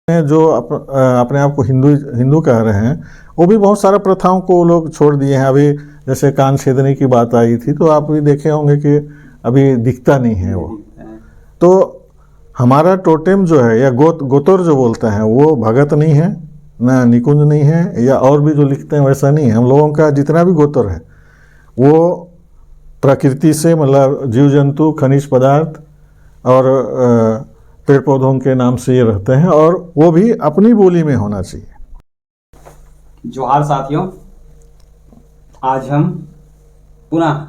जो अपने आप को हिंदू कह रहे हैं, वो भी बहुत सारा प्रथाओं को लोग छोड़ दिए हैं। अभी जैसे कान छेदने की बात आई थी, तो आप भी देखे होंगे कि अभी दिखता नहीं है वो। तो हमारा टोटेम जो है या गोतर जो बोलते हैं, वो भगत नहीं है, ना निकुंज नहीं है, या और भी जो लिखते हैं वैसा नहीं है। हम लोगों का जितना भी गोत्र है वो प्रकृति से, मतलब जीव जंतु, खनिज पदार्थ और पेड़ पौधों के नाम से ये रहते हैं, और वो भी अपनी बोली में होना चाहिए। जोहार साथियों, आज हम पुनः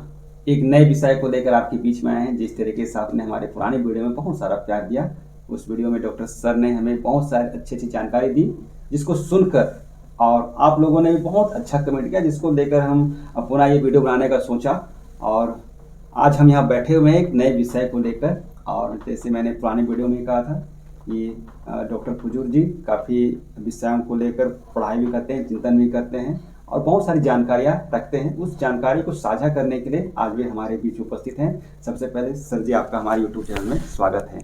एक नए विषय को लेकर आपके बीच में आए हैं। जिस तरीके से आपने हमारे पुरानी वीडियो में बहुत सारा प्यार दिया, उस वीडियो में डॉक्टर सर ने हमें बहुत सारी अच्छी जानकारी दी, जिसको सुनकर और आप लोगों ने भी बहुत अच्छा कमेंट किया, जिसको लेकर हम पुनः ये वीडियो बनाने का सोचा। और आज हम यहाँ बैठे हुए हैं एक नए विषय को लेकर। और जैसे मैंने पुरानी वीडियो में कहा था, ये डॉक्टर कुजूर जी काफ़ी विषयों को लेकर पढ़ाई भी करते हैं, चिंतन भी करते हैं और बहुत सारी जानकारियाँ रखते हैं। उस जानकारी को साझा करने के लिए आज वे हमारे बीच उपस्थित हैं। सबसे पहले सर जी, आपका हमारे यूट्यूब चैनल में स्वागत है।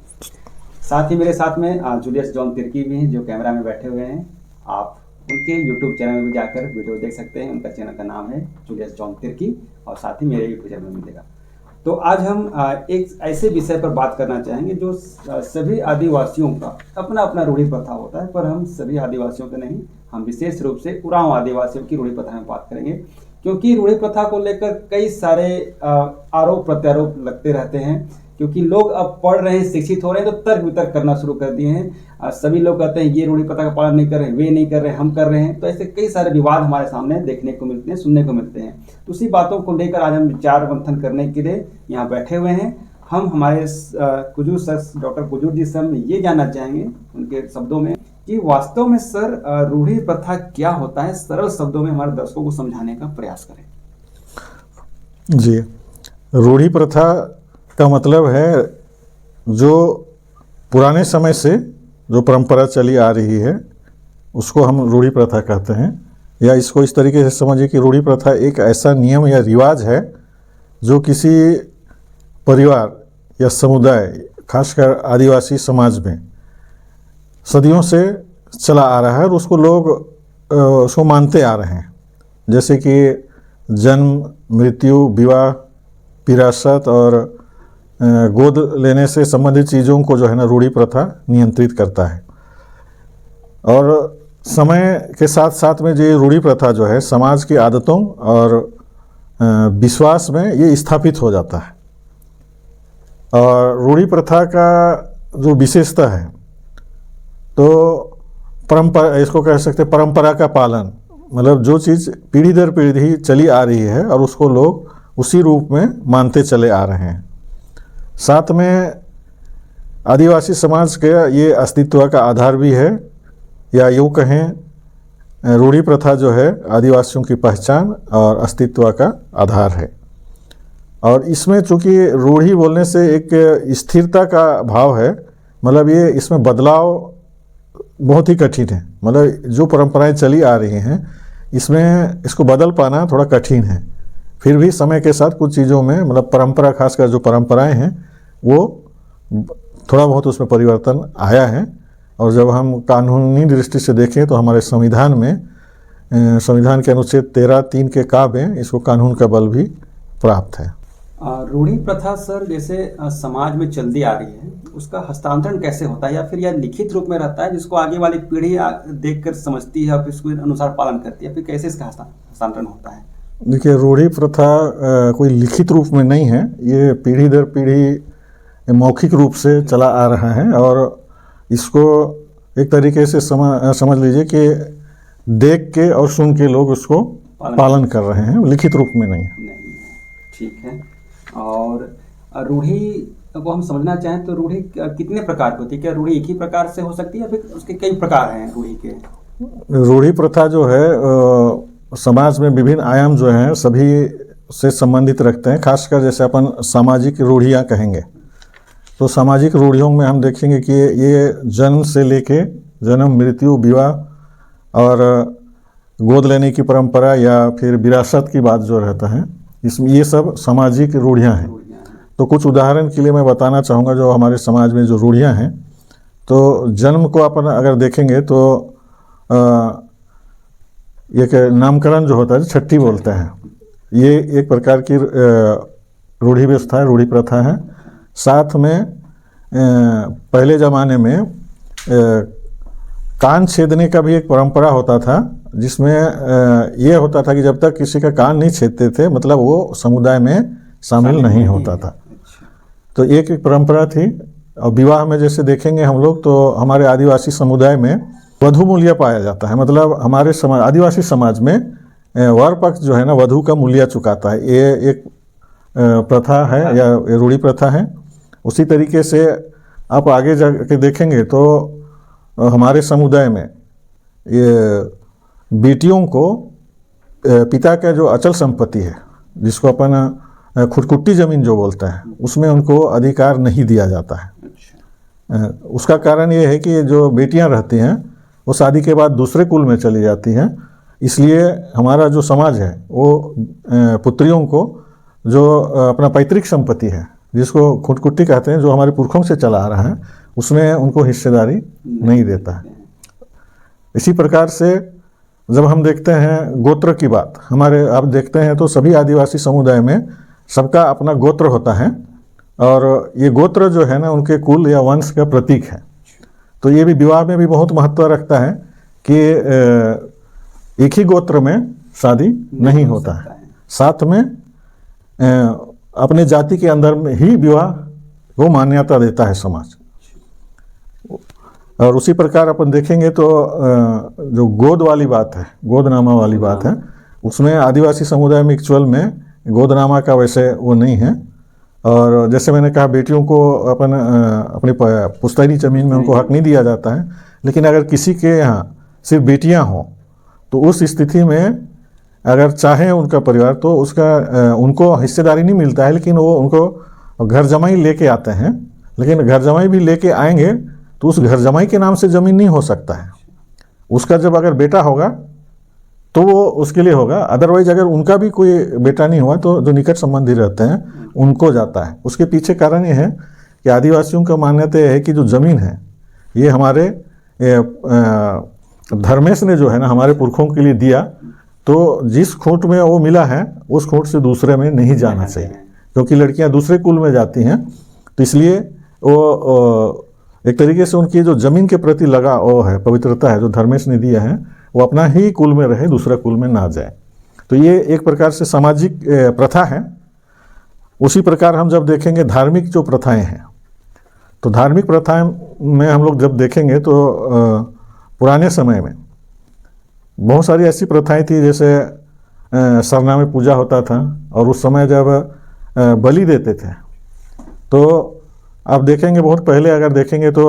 साथ ही मेरे साथ में जूलियस जॉन तिर्की भी हैं, जो कैमरा में बैठे हुए हैं। आप उनके यूट्यूब चैनल में भी जाकर वीडियो देख सकते हैं। उनका चैनल का नाम है जूलियस जॉन तिर्की, और साथ ही मेरे यूट्यूब चैनल में मिलेगा। तो आज हम एक ऐसे विषय पर बात करना चाहेंगे जो सभी आदिवासियों का अपना अपना रूढ़ी प्रथा होता है, पर हम सभी आदिवासियों के नहीं, हम विशेष रूप से उरांव आदिवासियों की रूढ़ी प्रथा में बात करेंगे। क्योंकि रूढ़ी प्रथा को लेकर कई सारे आरोप प्रत्यारोप लगते रहते हैं, क्योंकि लोग अब पढ़ रहे हैं, शिक्षित हो रहे हैं, तो तर्क वितर्क करना शुरू कर दिए हैं। सभी लोग कहते हैं ये रूढ़ी प्रथा का पालन नहीं कर रहे हैं, वे नहीं कर रहे हैं, हम कर रहे हैं। तो ऐसे कई सारे विवाद हमारे सामने देखने को मिलते हैं, सुनने को मिलते हैं। तो उसी बातों को लेकर आज हम विचार मंथन करने के लिए यहाँ बैठे हुए हैं। हम हमारे कुजूर सर, डॉक्टर कुजूर जी से हम ये जानना चाहेंगे उनके शब्दों में कि वास्तव में सर रूढ़ी प्रथा क्या होता है। सरल शब्दों में हमारे दर्शकों को समझाने का प्रयास करें। जी, रूढ़ी प्रथा का मतलब है जो पुराने समय से जो परंपरा चली आ रही है, उसको हम रूढ़ी प्रथा कहते हैं। या इसको इस तरीके से समझिए कि रूढ़ी प्रथा एक ऐसा नियम या रिवाज है जो किसी परिवार या समुदाय, खासकर आदिवासी समाज में सदियों से चला आ रहा है, और उसको लोग उसको मानते आ रहे हैं। जैसे कि जन्म, मृत्यु, विवाह, विरासत और गोद लेने से संबंधित चीज़ों को जो है ना, रूढ़ी प्रथा नियंत्रित करता है। और समय के साथ साथ में जो रूढ़ी प्रथा जो है, समाज की आदतों और विश्वास में ये स्थापित हो जाता है। और रूढ़ी प्रथा का जो विशेषता है, तो परंपरा, इसको कह सकते हैं परंपरा का पालन। मतलब जो चीज़ पीढ़ी दर पीढ़ी चली आ रही है और उसको लोग उसी रूप में मानते चले आ रहे हैं। साथ में आदिवासी समाज के ये अस्तित्व का आधार भी है, या यूँ कहें रूढ़ी प्रथा जो है आदिवासियों की पहचान और अस्तित्व का आधार है। और इसमें चूँकि रूढ़ी बोलने से एक स्थिरता का भाव है, मतलब ये इसमें बदलाव बहुत ही कठिन है। मतलब जो परंपराएं चली आ रही हैं, इसमें इसको बदल पाना थोड़ा कठिन है। फिर भी समय के साथ कुछ चीज़ों में, मतलब परंपरा, खासकर जो परंपराएं हैं, वो थोड़ा बहुत उसमें परिवर्तन आया है। और जब हम कानूनी दृष्टि से देखें तो हमारे संविधान में, संविधान के अनुच्छेद 13(3) के का में इसको कानून का बल भी प्राप्त है। रूढ़ी प्रथा सर जैसे समाज में चलती आ रही है, उसका हस्तांतरण कैसे होता है, या फिर यह लिखित रूप में रहता है जिसको आगे वाली पीढ़ी देखकर समझती है और फिर उसके अनुसार पालन करती है, फिर कैसे इसका हस्तांतरण होता है? देखिए, रूढ़ी प्रथा कोई लिखित रूप में नहीं है, ये पीढ़ी दर पीढ़ी मौखिक रूप से चला आ रहा है। और इसको एक तरीके से समझ लीजिए कि देख के और सुन के लोग उसको पालन कर रहे हैं, लिखित रूप में नहीं है। ठीक है। और रूढ़ी को हम समझना चाहें तो रूढ़ी कितने प्रकार की होती है? क्या रूढ़ी एक ही प्रकार से हो सकती है, या फिर उसके कई प्रकार हैं रूढ़ी के? रूढ़ी प्रथा जो है समाज में विभिन्न आयाम जो हैं सभी से संबंधित रखते हैं। खासकर जैसे अपन सामाजिक रूढ़ियाँ कहेंगे, तो सामाजिक रूढ़ियों में हम देखेंगे कि ये जन्म से लेके जन्म, मृत्यु, विवाह और गोद लेने की परंपरा या फिर विरासत की बात जो रहता है, इसमें ये सब सामाजिक रूढ़ियाँ हैं। तो कुछ उदाहरण के लिए मैं बताना चाहूँगा जो हमारे समाज में जो रूढ़ियाँ हैं। तो जन्म को अपन अगर देखेंगे तो एक नामकरण जो होता है, छठी बोलते हैं, ये एक प्रकार की रूढ़ी व्यवस्था है, रूढ़ी प्रथा है। साथ में पहले ज़माने में कान छेदने का भी एक परंपरा होता था, जिसमें ये होता था कि जब तक किसी का कान नहीं छेदते थे, मतलब वो समुदाय में शामिल नहीं होता था। तो एक परंपरा थी। और विवाह में जैसे देखेंगे हम लोग, तो हमारे आदिवासी समुदाय में वधू मूल्य पाया जाता है। मतलब हमारे समाज, आदिवासी समाज में वर पक्ष जो है ना, वधू का मूल्य चुकाता है। ये एक प्रथा है या रूढ़ी प्रथा है। उसी तरीके से आप आगे जाके देखेंगे तो हमारे समुदाय में ये बेटियों को पिता का जो अचल संपत्ति है, जिसको अपन खुदकुट्टी ज़मीन जो बोलते हैं, उसमें उनको अधिकार नहीं दिया जाता है। उसका कारण ये है कि जो बेटियां रहती हैं वो शादी के बाद दूसरे कुल में चली जाती हैं। इसलिए हमारा जो समाज है वो पुत्रियों को जो अपना पैतृक संपत्ति है, जिसको खुदकुट्टी कहते हैं, जो हमारे पुरखों से चला आ रहा है, उसमें उनको हिस्सेदारी नहीं देता है। इसी प्रकार से जब हम देखते हैं गोत्र की बात, हमारे आप देखते हैं तो सभी आदिवासी समुदाय में सबका अपना गोत्र होता है, और ये गोत्र जो है ना, उनके कुल या वंश का प्रतीक है। तो ये भी विवाह में भी बहुत महत्व रखता है कि एक ही गोत्र में शादी नहीं होता है। साथ में अपने जाति के अंदर में ही विवाह को मान्यता देता है समाज। और उसी प्रकार अपन देखेंगे तो जो गोद वाली बात है, गोदनामा वाली बात है, उसमें आदिवासी समुदाय में एक्चुअल में गोदनामा का वैसे वो नहीं है। और जैसे मैंने कहा, बेटियों को अपन अपनी पुश्तैनी ज़मीन में उनको हक नहीं दिया जाता है। लेकिन अगर किसी के यहाँ सिर्फ बेटियाँ हों, तो उस स्थिति में अगर चाहे उनका परिवार, तो उसका उनको हिस्सेदारी नहीं मिलता है, लेकिन वो उनको घर जमाई लेके आते हैं। लेकिन घर जमाई भी लेके आएंगे तो उस घर जमाई के नाम से ज़मीन नहीं हो सकता है। उसका जब अगर बेटा होगा तो वो उसके लिए होगा, अदरवाइज अगर उनका भी कोई बेटा नहीं हुआ तो जो निकट संबंधी रहते हैं उनको जाता है। उसके पीछे कारण ये है कि आदिवासियों का मान्यता है कि जो ज़मीन है ये हमारे धर्मेश ने जो है ना, हमारे पुरखों के लिए दिया, तो जिस खोट में वो मिला है उस खोट से दूसरे में नहीं जाना चाहिए, क्योंकि लड़कियां दूसरे कुल में जाती हैं। तो इसलिए वो एक तरीके से उनकी जो ज़मीन के प्रति लगा वो है, पवित्रता है, जो धर्मेश ने दिया है, वो अपना ही कुल में रहे, दूसरा कुल में ना जाए। तो ये एक प्रकार से सामाजिक प्रथा है। उसी प्रकार हम जब देखेंगे धार्मिक जो प्रथाएं हैं, तो धार्मिक प्रथाएं में हम लोग जब देखेंगे तो पुराने समय में बहुत सारी ऐसी प्रथाएं थी, जैसे सरना में पूजा होता था, और उस समय जब बलि देते थे, तो आप देखेंगे बहुत पहले अगर देखेंगे तो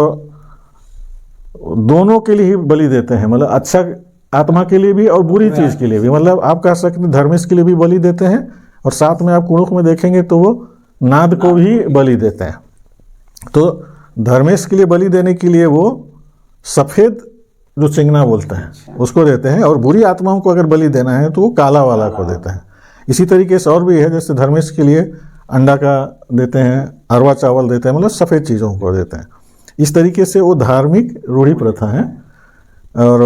दोनों के लिए ही बलि देते हैं। मतलब अच्छा आत्मा के लिए भी और बुरी चीज़ के लिए भी। मतलब आप कह सकते हैं धर्मेश के लिए भी बलि देते हैं, और साथ में आप कुणुख में देखेंगे तो वो नाद को भी बलि देते हैं। तो धर्मेश के लिए बलि देने के लिए वो सफ़ेद जो चिंगना बोलते हैं उसको देते हैं, और बुरी आत्माओं को अगर बलि देना है तो वो काला वाला को देते हैं। इसी तरीके से और भी है, जैसे धर्मेश के लिए अंडा का देते हैं, अरवा चावल देते हैं, मतलब सफ़ेद चीज़ों को देते हैं। इस तरीके से वो धार्मिक रूढ़ी प्रथा है। और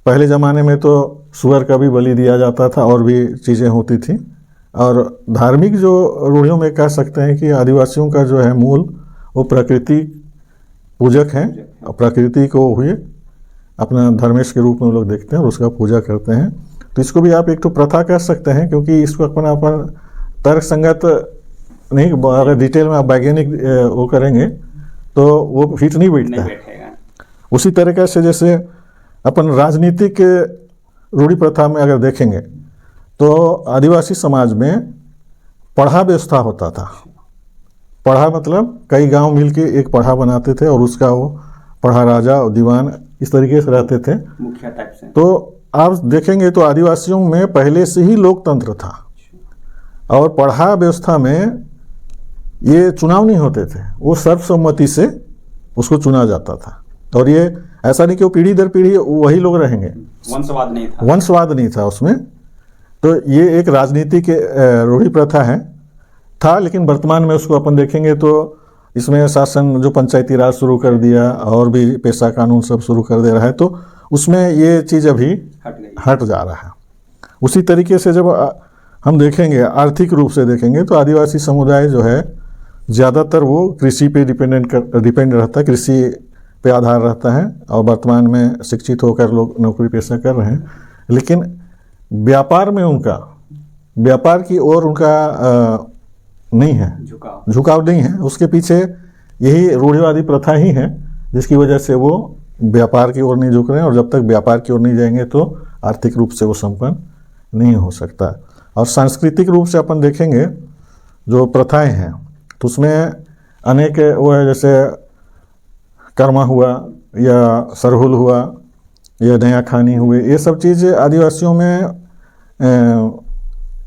पहले ज़माने में तो सुअर का भी बलि दिया जाता था, और भी चीज़ें होती थी। और धार्मिक जो रूढ़ियों में कह सकते हैं कि आदिवासियों का जो है मूल, वो प्रकृति पूजक हैं, और प्रकृति को हुए अपना धर्मेश के रूप में लोग देखते हैं और उसका पूजा करते हैं। तो इसको भी आप एक तो प्रथा कह सकते हैं, क्योंकि इसको अपन तर्क संगत नहीं, अगर डिटेल में आप वैज्ञानिक वो करेंगे तो वो फिट नहीं बैठता है। उसी तरीके से जैसे अपन राजनीतिक रूढ़ी प्रथा में अगर देखेंगे तो आदिवासी समाज में पढ़ा व्यवस्था होता था। पढ़ा मतलब कई गांव मिलके एक पढ़ा बनाते थे, और उसका वो पढ़ा राजा और दीवान इस तरीके से रहते थे मुखिया टाइप से। तो आप देखेंगे तो आदिवासियों में पहले से ही लोकतंत्र था, और पढ़ा व्यवस्था में ये चुनाव नहीं होते थे, वो सर्वसम्मति से उसको चुना जाता था। और ये ऐसा नहीं कि वो पीढ़ी दर पीढ़ी वही लोग रहेंगे, वंशवाद नहीं था, वंशवाद नहीं था उसमें। तो ये एक राजनीतिक रूढ़ी प्रथा है था, लेकिन वर्तमान में उसको अपन देखेंगे तो इसमें शासन जो पंचायती राज शुरू कर दिया और भी पेशा कानून सब शुरू कर दे रहा है, तो उसमें ये चीज़ अभी हट जा रहा है। उसी तरीके से जब हम देखेंगे, आर्थिक रूप से देखेंगे, तो आदिवासी समुदाय जो है ज़्यादातर वो कृषि पे डिपेंड रहता है, कृषि पे आधार रहता है, और वर्तमान में शिक्षित होकर लोग नौकरी पेशा कर रहे हैं। लेकिन व्यापार में उनका, व्यापार की ओर उनका नहीं है, झुकाव नहीं है। उसके पीछे यही रूढ़िवादी प्रथा ही है जिसकी वजह से वो व्यापार की ओर नहीं झुक रहे हैं, और जब तक व्यापार की ओर नहीं जाएंगे तो आर्थिक रूप से वो संपन्न नहीं हो सकता। और सांस्कृतिक रूप से अपन देखेंगे जो प्रथाएं हैं, तो उसमें अनेक वो है, जैसे कर्मा हुआ या सरहुल हुआ या नया खानी हुए, ये सब चीज़ आदिवासियों में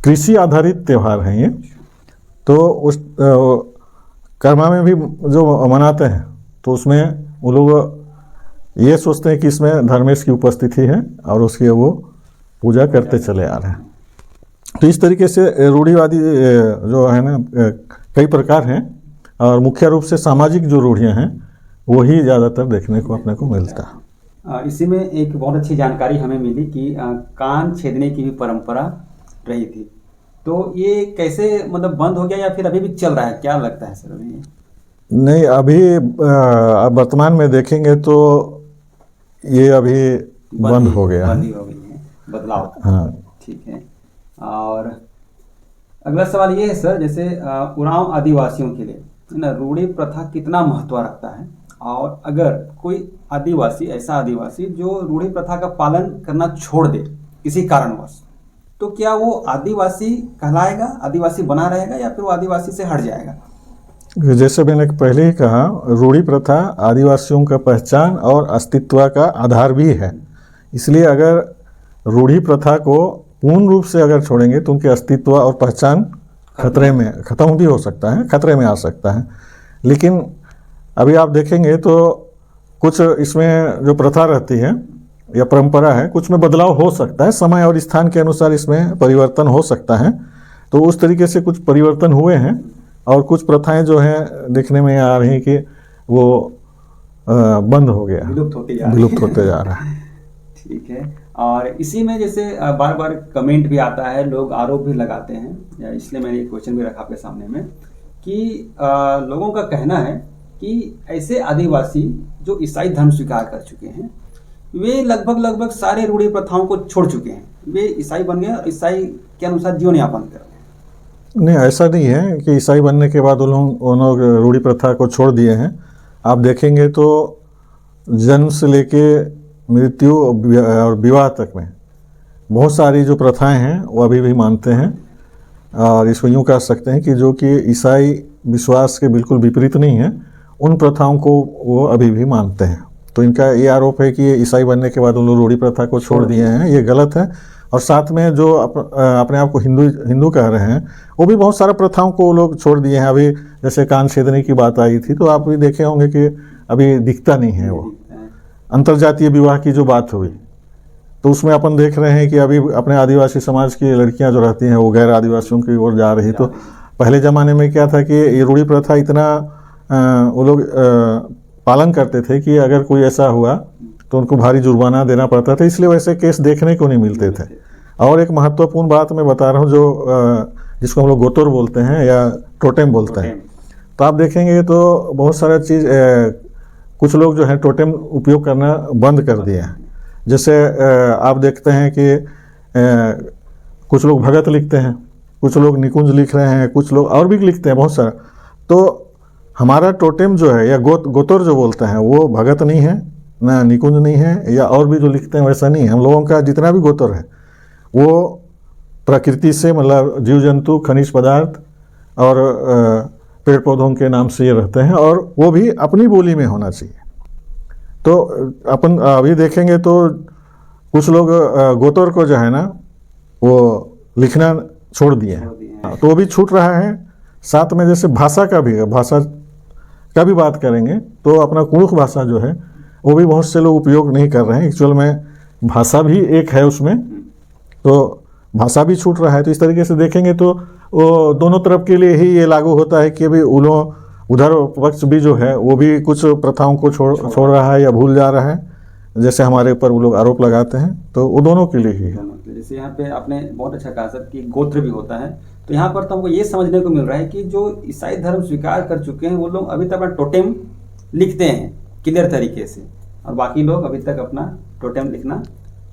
कृषि आधारित त्यौहार हैं ये। तो उस कर्मा में भी जो मनाते हैं, तो उसमें वो लोग ये सोचते हैं कि इसमें धर्मेश की उपस्थिति है और उसकी वो पूजा करते चले आ रहे हैं। तो इस तरीके से रूढ़िवादी जो है ना कई प्रकार हैं, और मुख्य रूप से सामाजिक जो रूढ़ियाँ हैं वही ज़्यादातर देखने को अपने को मिलता है। इसी में एक बहुत अच्छी जानकारी हमें मिली कि कान छेदने की भी परंपरा रही थी, तो ये कैसे मतलब बंद हो गया या फिर अभी भी चल रहा है, क्या लगता है सर अभी? नहीं, अभी वर्तमान में देखेंगे तो ये अभी बंद हो गया है, बंद ही हो गई है, बदलाव। हाँ, ठीक है। और अगला सवाल ये है सर, जैसे उरांव आदिवासियों के लिए ना रूढ़ी प्रथा कितना महत्व रखता है, और अगर कोई आदिवासी, ऐसा आदिवासी जो रूढ़ी प्रथा का पालन करना छोड़ दे किसी कारणवश, तो क्या वो आदिवासी कहलाएगा, आदिवासी बना रहेगा, या फिर वो आदिवासी से हट जाएगा? जैसे मैंने पहले ही कहा, रूढ़ी प्रथा आदिवासियों का पहचान और अस्तित्व का आधार भी है। इसलिए अगर रूढ़ी प्रथा को पूर्ण रूप से अगर छोड़ेंगे तो उनके अस्तित्व और पहचान खतरे में, खत्म भी हो सकता है, खतरे में आ सकता है। लेकिन अभी आप देखेंगे तो कुछ इसमें जो प्रथा रहती है या परंपरा है, कुछ में बदलाव हो सकता है, समय और स्थान के अनुसार इसमें परिवर्तन हो सकता है। तो उस तरीके से कुछ परिवर्तन हुए हैं, और कुछ प्रथाएं जो हैं देखने में आ रही हैं कि वो बंद हो गया, विलुप्त होते जा रहा है। ठीक है। और इसी में जैसे बार बार कमेंट भी आता है, लोग आरोप भी लगाते हैं, या इसलिए मैंने एक क्वेश्चन भी रखा आपके सामने में कि लोगों का कहना है कि ऐसे आदिवासी जो ईसाई धर्म स्वीकार कर चुके हैं, वे लगभग सारे रूढ़ी प्रथाओं को छोड़ चुके हैं, वे ईसाई बन गए और ईसाई के अनुसार जीवन यापन कर रहे हैं। नहीं, ऐसा नहीं है कि ईसाई बनने के बाद उन लोग रूढ़ी प्रथा को छोड़ दिए हैं। आप देखेंगे तो जन्म से लेके मृत्यु और विवाह तक में बहुत सारी जो प्रथाएं हैं वो अभी भी मानते हैं, और इसको यूँ कह सकते हैं कि जो कि ईसाई विश्वास के बिल्कुल विपरीत नहीं है, उन प्रथाओं को वो अभी भी मानते हैं। तो इनका ये आरोप है कि ईसाई बनने के बाद उन लोग रूढ़ी प्रथा को छोड़ दिए हैं, ये गलत है। और साथ में जो अपने आप को हिंदू कह रहे हैं, वो भी बहुत सारा प्रथाओं को वो लोग छोड़ दिए हैं। अभी जैसे कान छेदने की बात आई थी, तो आप भी देखे होंगे कि अभी दिखता नहीं है वो। अंतर्जातीय विवाह की जो बात हुई, तो उसमें अपन देख रहे हैं कि अभी अपने आदिवासी समाज की लड़कियां जो रहती हैं वो गैर आदिवासियों की ओर जा रही। तो पहले ज़माने में क्या था कि ये रूढ़ी प्रथा इतना वो लोग पालन करते थे कि अगर कोई ऐसा हुआ तो उनको भारी जुर्माना देना पड़ता था, इसलिए वैसे केस देखने को नहीं मिलते थे। और एक महत्वपूर्ण बात मैं बता रहा हूँ, जो जिसको हम लोग गोतोर बोलते हैं या टोटेम बोलते हैं, तो आप देखेंगे तो बहुत सारा चीज़ कुछ लोग जो है टोटेम उपयोग करना बंद कर दिए हैं। जैसे आप देखते हैं कि कुछ लोग भगत लिखते हैं, कुछ लोग निकुंज लिख रहे हैं, कुछ लोग और भी लिखते हैं बहुत सारा। तो हमारा टोटेम जो है या गोतोर जो बोलते हैं वो भगत नहीं है, ना निकुंज नहीं है, या और भी जो लिखते हैं वैसा नहीं है। हम लोगों का जितना भी गोतोर है वो प्रकृति से, मतलब जीव जंतु, खनिज पदार्थ और पेड़ पौधों के नाम से ये रहते हैं, और वो भी अपनी बोली में होना चाहिए। तो अपन अभी देखेंगे तो कुछ लोग गोतोर को जो है ना वो लिखना छोड़ दिए हैं, तो वो भी छूट रहा है। साथ में जैसे भाषा का भी बात करेंगे तो अपना कुड़ुख भाषा जो है वो भी बहुत से लोग उपयोग नहीं कर रहे हैं। एक्चुअल में भाषा भी एक है उसमें, तो भाषा भी छूट रहा है। तो इस तरीके से देखेंगे तो वो दोनों तरफ के लिए ही ये लागू होता है कि अभी उधर पक्ष भी जो है वो भी कुछ प्रथाओं को छोड़ रहा है या भूल जा रहा है, जैसे हमारे ऊपर वो लोग आरोप लगाते हैं, तो वो दोनों के लिए ही है। जैसे यहाँ पे आपने बहुत अच्छा कहा सर कि गोत्र भी होता है, तो यहाँ पर तो हमको ये समझने को मिल रहा है कि जो ईसाई धर्म स्वीकार कर चुके हैं वो लोग अभी तक अपना टोटेम लिखते हैं क्लियर तरीके से, और बाकी लोग अभी तक अपना टोटेम लिखना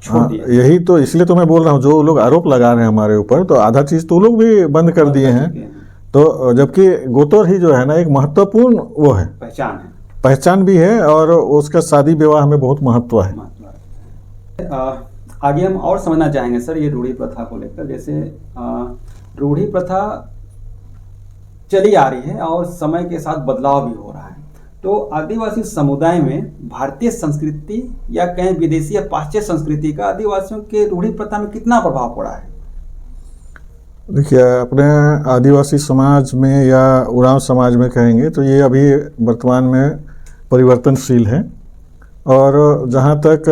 छोड़ दिया। यही तो, इसलिए तो मैं बोल रहा हूँ, जो लोग आरोप लगा रहे हैं हमारे ऊपर, तो आधा चीज़ तो लोग भी बंद कर दिए हैं। तो जबकि गोत्र ही जो है ना एक महत्वपूर्ण वो है, पहचान भी है, और उसका शादी विवाह में बहुत महत्व है। आगे हम और समझना चाहेंगे सर ये रूढ़ी प्रथा को लेकर। जैसे रूढ़ी प्रथा चली आ रही है और समय के साथ बदलाव भी हो रहा है, तो आदिवासी समुदाय में भारतीय संस्कृति या कहीं विदेशी या पाश्चात्य संस्कृति का आदिवासियों के रूढ़ी प्रथा में कितना प्रभाव पड़ा है? देखिए, अपने आदिवासी समाज में या उरांव समाज में कहेंगे तो ये अभी वर्तमान में परिवर्तनशील है, और जहाँ तक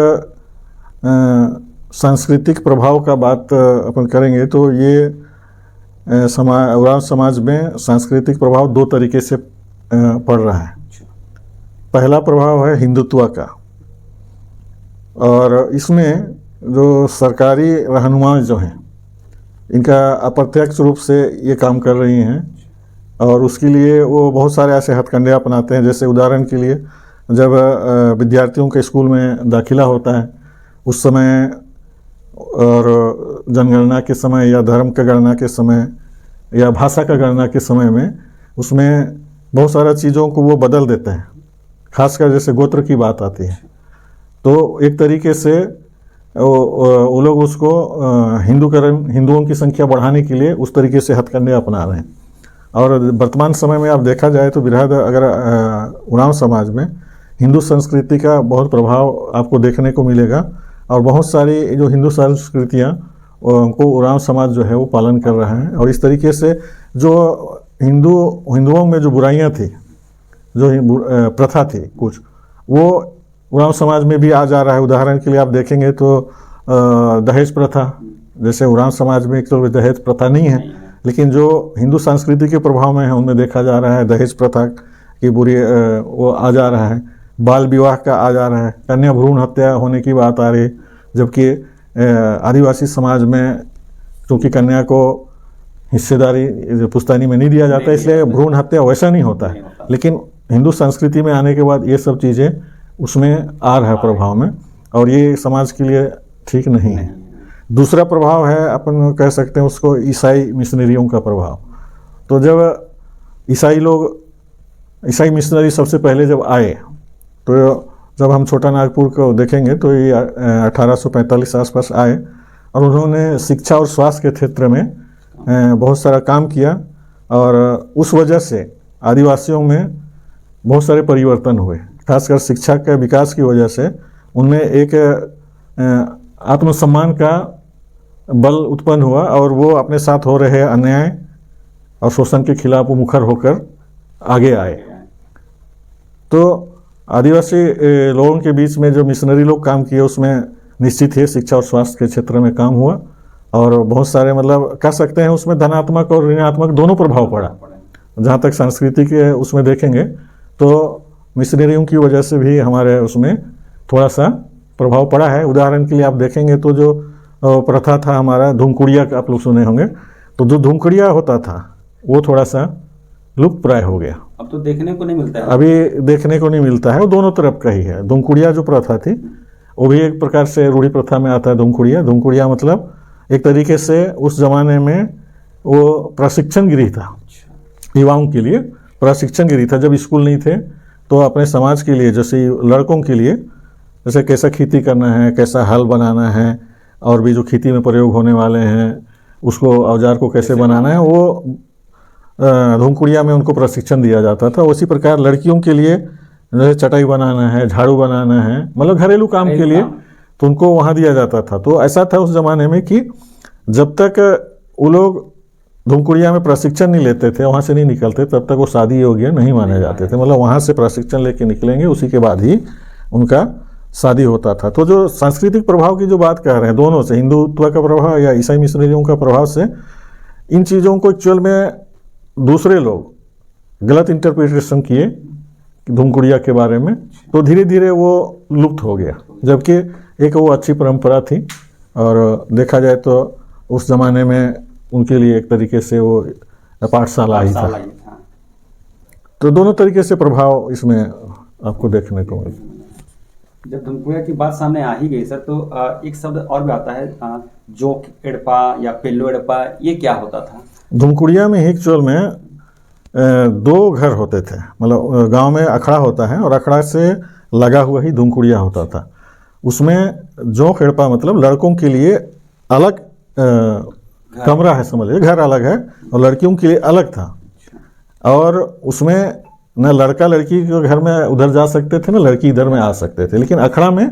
सांस्कृतिक प्रभाव का बात अपन करेंगे तो ये उरांव समाज में सांस्कृतिक प्रभाव दो तरीके से पड़ रहा है। पहला प्रभाव है हिंदुत्व का, और इसमें जो सरकारी रहनुमा जो हैं इनका अप्रत्यक्ष रूप से ये काम कर रही हैं, और उसके लिए वो बहुत सारे ऐसे हथकंडे अपनाते हैं। जैसे उदाहरण के लिए, जब विद्यार्थियों के स्कूल में दाखिला होता है उस समय, और जनगणना के समय या धर्म का गणना के समय या भाषा का गणना के समय में, उसमें बहुत सारा चीज़ों को वो बदल देते हैं, खासकर जैसे गोत्र की बात आती है। तो एक तरीके से वो लोग उसको हिंदुओं की संख्या बढ़ाने के लिए उस तरीके से हथकंडे अपना रहे हैं। और वर्तमान समय में आप देखा जाए तो बृहद अगर उरांव समाज में हिंदू संस्कृति का बहुत प्रभाव आपको देखने को मिलेगा, और बहुत सारी जो हिंदू संस्कृतियाँ उनको उरांव समाज जो है वो पालन कर रहा है। और इस तरीके से जो हिंदुओं में जो बुराइयाँ थी, जो प्रथा थी कुछ, वो उरांव समाज में भी आ जा रहा है। उदाहरण के लिए आप देखेंगे तो दहेज प्रथा, जैसे उरांव समाज में एक तो दहेज प्रथा नहीं है, लेकिन जो हिंदू संस्कृति के प्रभाव में है उनमें देखा जा रहा है दहेज प्रथा की बुरी वो आ जा रहा है। बाल विवाह का आ जा रहा है, कन्या भ्रूण हत्या होने की बात आ रही है, जबकि आदिवासी समाज में क्योंकि कन्या को हिस्सेदारी पुश्तैनी में नहीं दिया जाता, इसलिए भ्रूण हत्या वैसा नहीं होता है। लेकिन हिंदू संस्कृति में आने के बाद ये सब चीज़ें उसमें आ रहा है प्रभाव में, और ये समाज के लिए ठीक नहीं है। दूसरा प्रभाव है, अपन कह सकते हैं उसको, ईसाई मिशनरियों का प्रभाव। तो जब ईसाई मिशनरी सबसे पहले जब आए, तो जब हम छोटा नागपुर को देखेंगे तो ये 1845 आसपास आए, और उन्होंने शिक्षा और स्वास्थ्य के क्षेत्र में बहुत सारा काम किया, और उस वजह से आदिवासियों में बहुत सारे परिवर्तन हुए। खासकर शिक्षा के विकास की वजह से उनमें एक आत्मसम्मान का बल उत्पन्न हुआ, और वो अपने साथ हो रहे अन्याय और शोषण के खिलाफ मुखर होकर आगे आए। तो आदिवासी लोगों के बीच में जो मिशनरी लोग काम किए उसमें निश्चित ही शिक्षा और स्वास्थ्य के क्षेत्र में काम हुआ, और बहुत सारे मतलब कह सकते हैं उसमें धनात्मक और ऋणात्मक दोनों प्रभाव पड़ा। जहाँ तक संस्कृति के उसमें देखेंगे तो मिशनरियों की वजह से भी हमारे उसमें थोड़ा सा प्रभाव पड़ा है। उदाहरण के लिए आप देखेंगे तो जो प्रथा था हमारा धूमकुड़िया का, आप लोग सुने होंगे, तो जो धूमकुड़िया होता था वो थोड़ा सा लुप्त प्राय हो गया, अब तो देखने को नहीं मिलता है। अभी देखने को नहीं मिलता है, वो दोनों तरफ का ही है। धूमकुड़िया जो प्रथा थी वो भी एक प्रकार से रूढ़ी प्रथा में आता है। धूमकुड़िया मतलब एक तरीके से उस जमाने में वो प्रशिक्षण गृह था, युवाओं के लिए प्रशिक्षण गृह था। जब स्कूल नहीं थे तो अपने समाज के लिए, जैसे लड़कों के लिए, जैसे कैसा खेती करना है, कैसा हल बनाना है, और भी जो खेती में प्रयोग होने वाले हैं उसको औजार को कैसे बनाना है, वो धूमकुड़िया में उनको प्रशिक्षण दिया जाता था। उसी प्रकार लड़कियों के लिए जैसे चटाई बनाना है, झाड़ू बनाना है, मतलब घरेलू काम के लिए, तो उनको वहाँ दिया जाता था। तो ऐसा था उस ज़माने में कि जब तक वो लोग धूमकुड़िया में प्रशिक्षण नहीं लेते थे, वहाँ से नहीं निकलते, तब तक वो शादी योग्य नहीं माने जाते थे। मतलब वहाँ से प्रशिक्षण लेके निकलेंगे, उसी के बाद ही उनका शादी होता था। तो जो सांस्कृतिक प्रभाव की जो बात कर रहे हैं, दोनों से, हिंदुत्व का प्रभाव या ईसाई मिशनरियों का प्रभाव से, इन चीज़ों को एक्चुअल में दूसरे लोग गलत इंटरप्रिटेशन किए धूमकुड़िया के बारे में, तो धीरे धीरे वो लुप्त हो गया। जबकि एक वो अच्छी परंपरा थी और देखा जाए तो उस ज़माने में उनके लिए एक तरीके से वो पाठशाला ही था। तो दोनों तरीके से प्रभाव इसमें आपको देखने को मिलता। जब धूमकुड़िया की बात सामने आ ही गई सर, तो एक शब्द और भी आता है, जोक एड़पा या पेल्लो एड़पा, ये क्या होता था? धूमकुड़िया में हिकचोल में दो घर होते थे, मतलब गांव में अखड़ा होता है और अखड़ा से लगा हुआ ही धूमकुड़िया होता था। उसमें जोक एड़पा मतलब लड़कों के लिए अलग कमरा है, समझिए घर अलग है, और लड़कियों के लिए अलग था। और उसमें न लड़का लड़की के घर में उधर जा सकते थे, न लड़की इधर में आ सकते थे। लेकिन अखड़ा में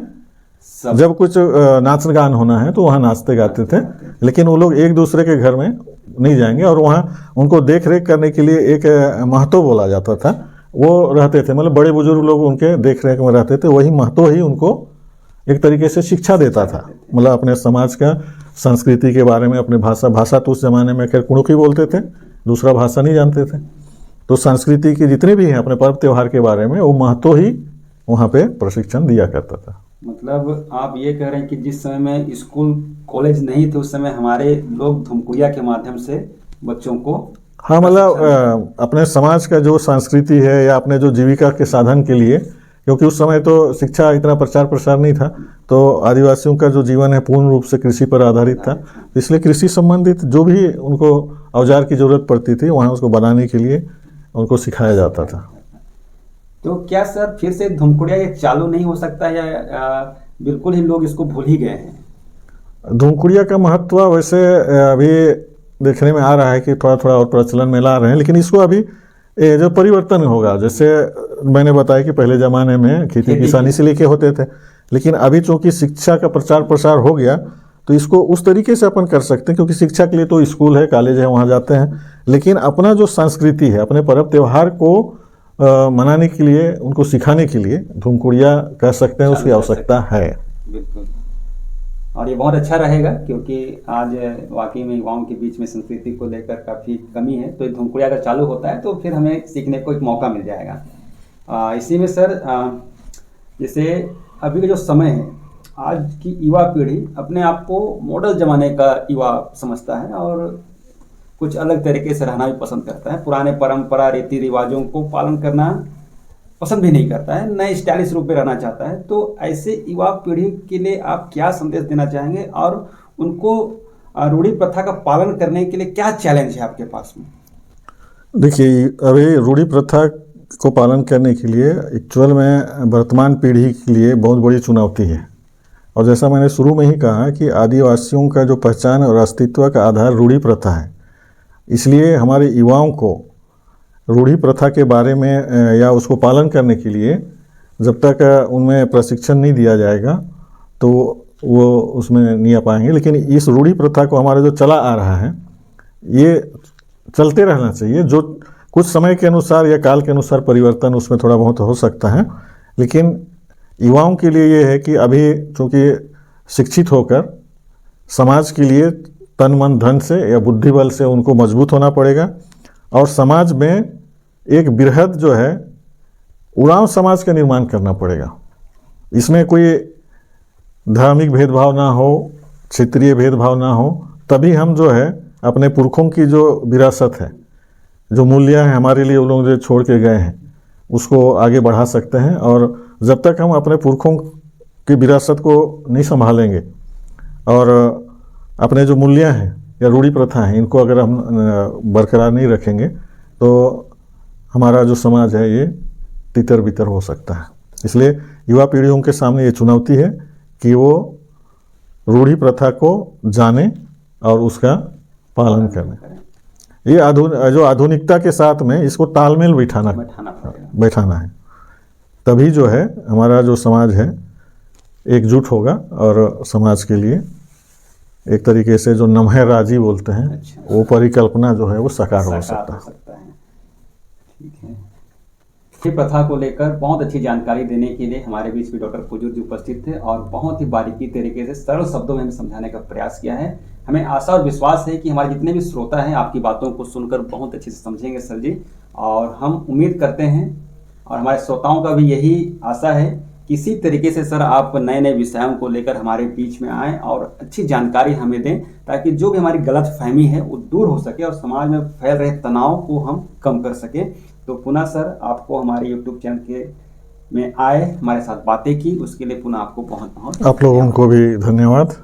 जब कुछ नाच गान होना है तो वहाँ नाचते गाते थे, लेकिन वो लोग एक दूसरे के घर में नहीं जाएंगे। और वहाँ उनको देख रेख करने के लिए एक महतो बोला जाता था, वो रहते थे, मतलब बड़े बुजुर्ग लोग उनके देख रेख में रहते थे। वही महतो ही उनको एक तरीके से शिक्षा देता था, मतलब अपने समाज का संस्कृति के बारे में, अपने भाषा तो उस ज़माने में खैर कुणुकी बोलते थे, दूसरा भाषा नहीं जानते थे। तो संस्कृति के जितने भी हैं अपने पर्व त्यौहार के बारे में वो महतो ही वहाँ पे प्रशिक्षण दिया करता था। मतलब आप ये कह रहे हैं कि जिस समय में स्कूल कॉलेज नहीं थे उस समय हमारे लोग धूमकुड़िया के माध्यम से बच्चों को, हाँ, मतलब अपने समाज का जो संस्कृति है या अपने जो जीविका के साधन के लिए, क्योंकि उस समय तो शिक्षा इतना प्रचार प्रसार नहीं था, तो आदिवासियों का जो जीवन है पूर्ण रूप से कृषि पर आधारित था। इसलिए कृषि संबंधित जो भी उनको औजार की ज़रूरत पड़ती थी वहाँ उसको बनाने के लिए उनको सिखाया जाता था। तो क्या सर फिर से धूमकुड़िया ये चालू नहीं हो सकता या बिल्कुल ही लोग इसको भूल ही गए हैं? धूमकुड़िया का महत्व वैसे अभी देखने में आ रहा है कि थोड़ा थोड़ा और प्रचलन में ला रहे हैं, लेकिन इसको अभी जो परिवर्तन होगा, जैसे मैंने बताया कि पहले ज़माने में खेती किसानी से लेके होते थे, लेकिन अभी चूँकि शिक्षा का प्रचार प्रसार हो गया तो इसको उस तरीके से अपन कर सकते हैं, क्योंकि शिक्षा के लिए तो स्कूल है, कॉलेज है, वहाँ जाते हैं। लेकिन अपना जो संस्कृति है, अपने पर्व त्यौहार को मनाने के लिए, उनको सिखाने के लिए धूमकुड़िया कह सकते हैं, उसकी आवश्यकता है। बिल्कुल, और ये बहुत अच्छा रहेगा क्योंकि आज वाकई में युवाओं के बीच में संस्कृति को लेकर काफ़ी कमी है। तो ये धूमकुड़िया अगर चालू होता है तो फिर हमें सीखने को एक मौका मिल जाएगा। इसी में सर जैसे अभी का जो समय है, आज की युवा पीढ़ी अपने आप को मॉडल ज़माने का युवा समझता है और कुछ अलग तरीके से रहना भी पसंद करता है। पुराने परंपरा रीति रिवाजों को पालन करना पसंद भी नहीं करता है, नए स्टाइलिश रूप में रहना चाहता है। तो ऐसे युवा पीढ़ी के लिए आप क्या संदेश देना चाहेंगे और उनको रूढ़ी प्रथा का पालन करने के लिए क्या चैलेंज है आपके पास में? देखिए, अभी रूढ़ी प्रथा को पालन करने के लिए एक्चुअल में वर्तमान पीढ़ी के लिए बहुत बड़ी चुनौती है। और जैसा मैंने शुरू में ही कहा कि आदिवासियों का जो पहचान और अस्तित्व का आधार रूढ़ी प्रथा है, इसलिए हमारे युवाओं को रूढ़ी प्रथा के बारे में या उसको पालन करने के लिए जब तक उनमें प्रशिक्षण नहीं दिया जाएगा तो वो उसमें नहीं आ पाएंगे। लेकिन इस रूढ़ी प्रथा को हमारा जो चला आ रहा है ये चलते रहना चाहिए। जो कुछ समय के अनुसार या काल के अनुसार परिवर्तन उसमें थोड़ा बहुत हो सकता है, लेकिन युवाओं के लिए ये है कि अभी चूँकि शिक्षित होकर समाज के लिए तन मन धन से या बुद्धि बल से उनको मजबूत होना पड़ेगा। और समाज में एक बृहद जो है उड़ाव समाज का निर्माण करना पड़ेगा। इसमें कोई धार्मिक भेदभाव ना हो, क्षेत्रीय भेदभाव ना हो, तभी हम जो है अपने पुरखों की जो विरासत है, जो मूल्य है हमारे लिए वो लोग जो छोड़ के गए हैं, उसको आगे बढ़ा सकते हैं। और जब तक हम अपने पुरखों की विरासत को नहीं संभालेंगे और अपने जो मूल्य हैं या रूढ़ी प्रथा हैं इनको अगर हम बरकरार नहीं रखेंगे तो हमारा जो समाज है ये तितर बितर हो सकता है। इसलिए युवा पीढ़ियों के सामने ये चुनौती है कि वो रूढ़ी प्रथा को जाने और उसका पालन करें। ये जो आधुनिकता के साथ में इसको तालमेल बैठाना है, तभी जो है हमारा जो समाज है एकजुट होगा और समाज के लिए एक तरीके से जो नम्हे राजी बोलते हैं वो परिकल्पना जो है वो साकार हो सकता है। ठीक है, ये प्रथा को लेकर बहुत अच्छी जानकारी देने के लिए हमारे बीच में डॉक्टर कुजूर जी उपस्थित थे और बहुत ही बारीकी तरीके से सरल शब्दों में हमें समझाने का प्रयास किया है। हमें आशा और विश्वास है कि हमारे जितने भी श्रोता हैं आपकी बातों को सुनकर बहुत अच्छे से समझेंगे सर जी, और हम उम्मीद करते हैं और हमारे श्रोताओं का भी यही आशा है कि इसी तरीके से सर आप नए नए विषयों को लेकर हमारे बीच में आएँ और अच्छी जानकारी हमें दें, ताकि जो भी हमारी गलत फहमी है वो दूर हो सके और समाज में फैल रहे तनाव को हम कम कर सकें। तो पुनः सर आपको हमारे यूट्यूब चैनल के में आए, हमारे साथ बातें की, उसके लिए पुनः आपको बहुत बहुत आप लोगों को भी धन्यवाद।